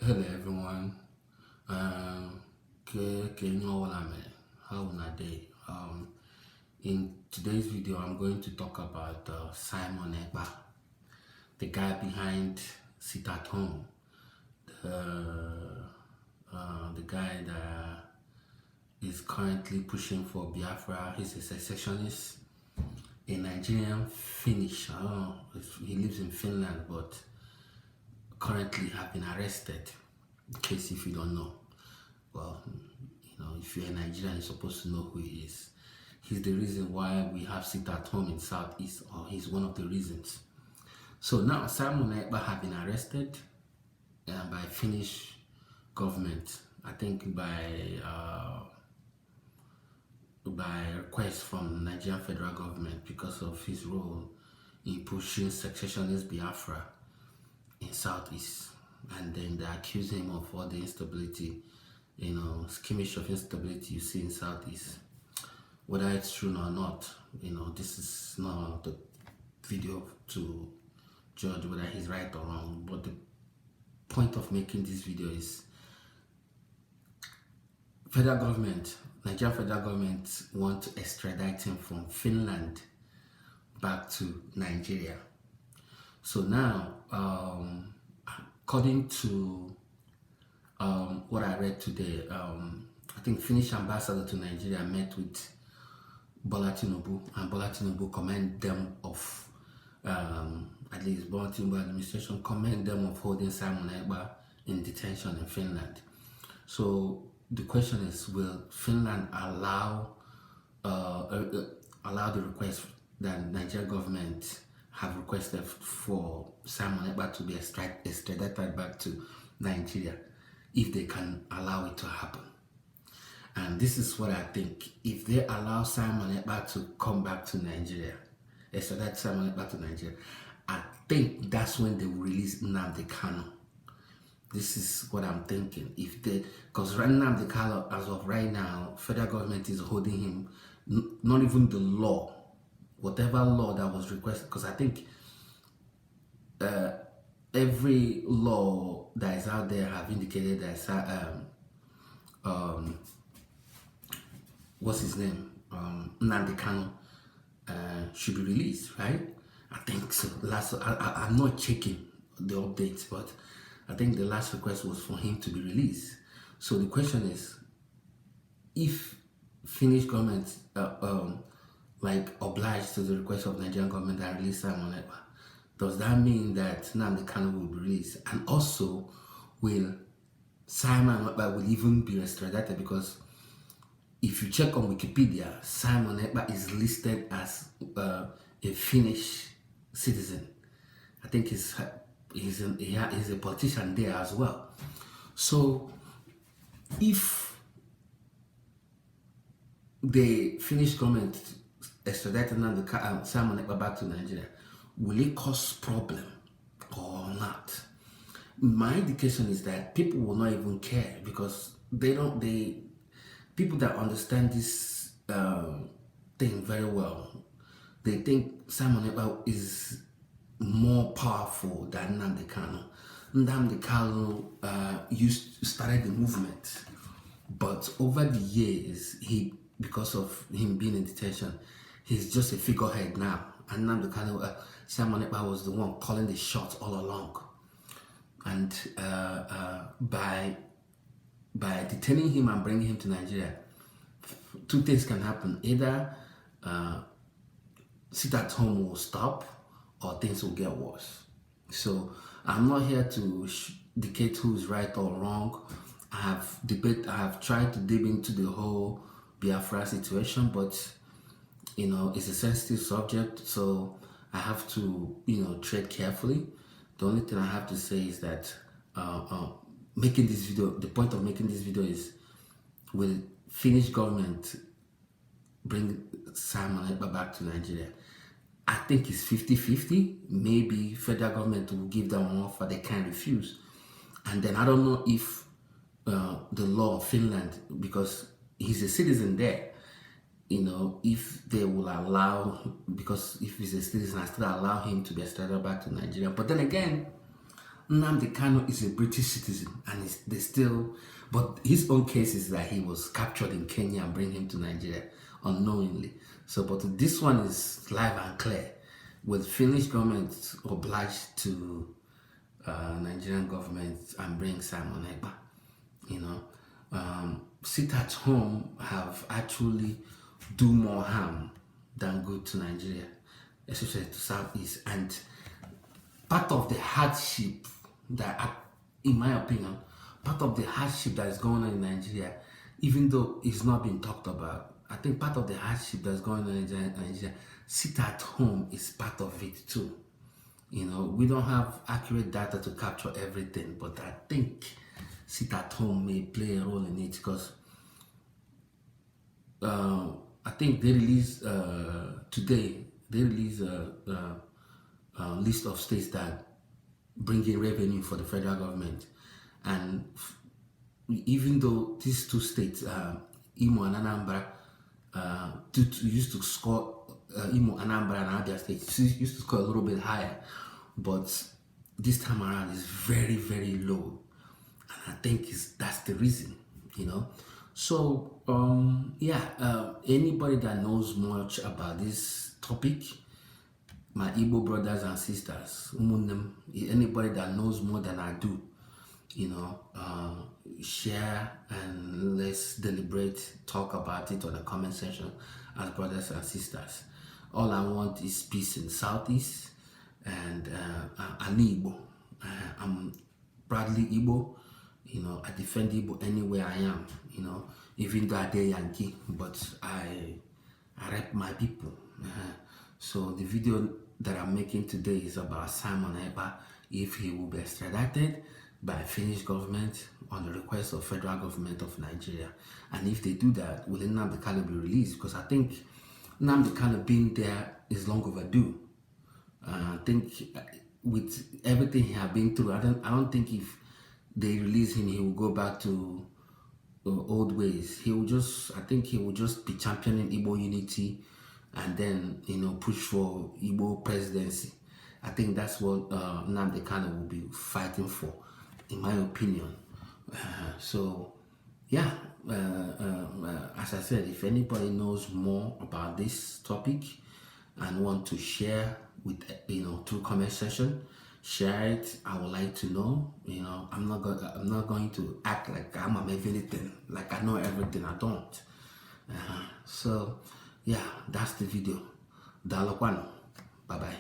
Hello everyone. Can you know what I mean? How una day? In today's video, I'm going to talk about Simon Ekpa, the guy behind Sit at Home, the the guy that is currently pushing for Biafra. He's a secessionist, a Nigerian Finnish. I don't know if he lives in Finland, but currently have been arrested. In case if you don't know. Well, if you're a Nigerian, you're supposed to know who he is. He's the reason why we have sit at home in Southeast, or he's one of the reasons. So now Simon Ekpa have been arrested by Finnish government. I think by request from Nigerian federal government because of his role in pushing secessionist Biafra in Southeast. And then they accuse him of all the instability, skirmish of instability you see in Southeast. Whether it's true or not, this is not the video to judge whether he's right or wrong. But the point of making this video is Nigerian federal government want to extradite him from Finland back to Nigeria. So now, according to what I read today, I think Finnish ambassador to Nigeria met with Bola Tinubu, and Bola Tinubu commend them of, at least Bola Tinubu administration commend them of holding Simon Ekpa in detention in Finland. So the question is, will Finland allow the request that Nigerian government have requested for Simon Ekpa to be extradited back to Nigeria, if they can allow it to happen? And this is what I think. If they allow Simon Ekpa to come back to Nigeria, extradite Simon Ekpa to Nigeria, I think that's when they will release Nnamdi Kanu. This is what I'm thinking. Because right now, Nnamdi Kanu, as of right now, federal government is holding him, not even the law, whatever law that was requested, because I think every law that is out there have indicated that what's his name, Nnamdi Kanu should be released, right? I think so. I'm not checking the updates, but I think the last request was for him to be released. So the question is, if Finnish government obliged to the request of Nigerian government and release Simon Ekpa, does that mean that Nnamdi Kanu will be released? And also, will Simon Ekpa will even be extradited? Because if you check on Wikipedia, Simon Ekpa is listed as a Finnish citizen. I think he's a politician there as well. So if the Finnish government extradited Simon Ekpa back to Nigeria, will it cause problem or not? My indication is that people will not even care, because people that understand this thing very well, they think Simon Ekpa is more powerful than Nnamdi Kanu. Nnamdi Kanu started the movement, but over the years, because of him being in detention, he's just a figurehead now. And Nnamdi Kanu, Simon Ekpa was the one calling the shots all along. And by detaining him and bringing him to Nigeria, two things can happen. Either sit at home will stop, or things will get worse. So I'm not here to dictate who's right or wrong. I have tried to dig into the whole Biafra situation, but it's a sensitive subject, so I have to tread carefully. The only thing I have to say is that making this video, the point of making this video is, will Finnish government bring Simon Ekpa back to Nigeria? I think it's 50-50. Maybe federal government will give them an offer they can't refuse. And then I don't know if the law of Finland, because he's a citizen there, if they will because if he's a citizen, I still allow him to be extradited back to Nigeria. But then again, Nnamdi Kanu is a British citizen, and they still, but his own case is that he was captured in Kenya and bring him to Nigeria unknowingly. So, but this one is live and clear, with Finnish government obliged to Nigerian government and bring Simon Ekpa. You know, sit at home have actually do more harm than good to Nigeria, especially to Southeast. And part of the hardship that, in my opinion, part of the hardship that is going on in Nigeria, even though it's not being talked about, I think part of the hardship that's going on in Nigeria, sit at home is part of it too. You know, we don't have accurate data to capture everything, but I think sit at home may play a role in it, because I think they released today, they released a list of states that bring in revenue for the federal government. And even though these two states, Imo and Anambra, used to score, Imo, Anambra and Abia states used to score a little bit higher, but this time around is very, very low. And I think that's the reason, you know. So, anybody that knows much about this topic, my Igbo brothers and sisters, anybody that knows more than I do, you know, share and let's deliberate, talk about it on the comment section as brothers and sisters. All I want is peace in Southeast, and I'm Igbo. I'm proudly Igbo. You know, I defend Igbo anywhere I am, you know, even though I'm Yankee, but I rep my people. So the video that I'm making today is about Simon Ekpa, if he will be extradited by Finnish government on the request of federal government of Nigeria. And if they do that, will Nnamdi Kanu be released? Because I think Nnamdi Kanu being there is long overdue. I think with everything he has been through, I don't think if they release him, he will go back to old ways. I think he will just be championing Igbo unity, and then, you know, push for Igbo presidency. I think that's what Nnamdi Kanu will be fighting for, in my opinion. So, yeah, as I said, if anybody knows more about this topic and want to share with, you know, through comment section, share it. I would like to know. You know, I'm not going to act like I'm everything, like I know everything. I don't. So yeah, that's the video. Dalakwan. Bye bye.